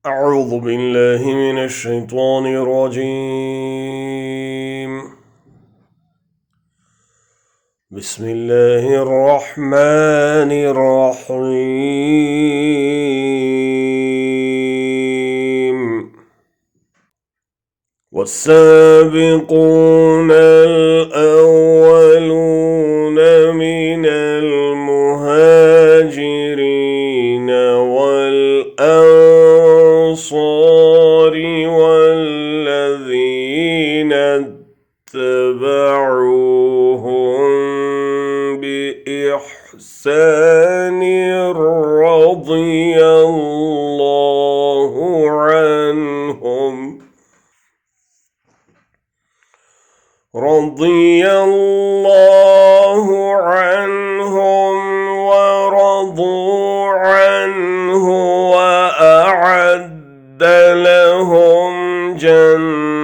أعوذ بالله من الشيطان الرجيم. بسم الله الرحمن الرحيم. والسابقون الأولون من المهاجرين والأنصار والذين اتبعوهم بإحسان رضي الله عنهم ورضوا عنه وأعد لهم جنات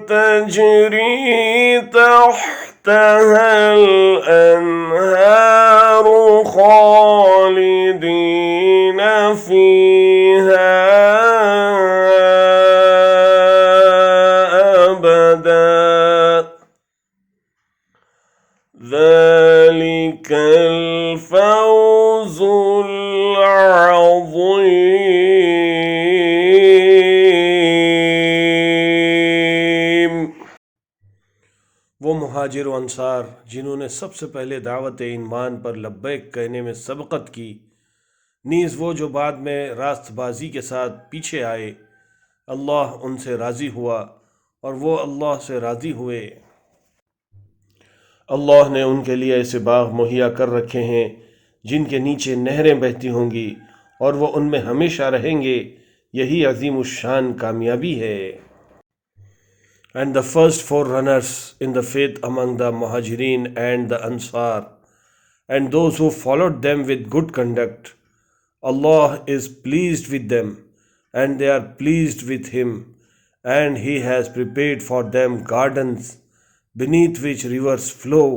تجري تحتها الأنهار خالدين فيها أبدا. ذلك الفوز العظيم. वो मुहाजिर व अंसार जिन्होंने सबसे पहले दावत ईमान पर लब्बैक कहने में सबकत की, नीज़ वो जो बाद में रास्तबाजी के साथ पीछे आए, अल्लाह उनसे राज़ी हुआ और वो अल्लाह से राज़ी हुए। अल्लाह ने उनके लिए ऐसे बाग मुहैया कर रखे हैं जिनके नीचे नहरें बहती होंगी और वो उनमें हमेशा रहेंगे। यही अज़ीमुश्शान कामयाबी है। And the first forerunners in the faith among the Muhajirin and the Ansar, and those who followed them with good conduct, Allah is pleased with them, and they are pleased with Him, and He has prepared for them gardens beneath which rivers flow,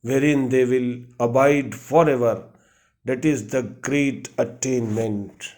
wherein they will abide forever. That is the great attainment.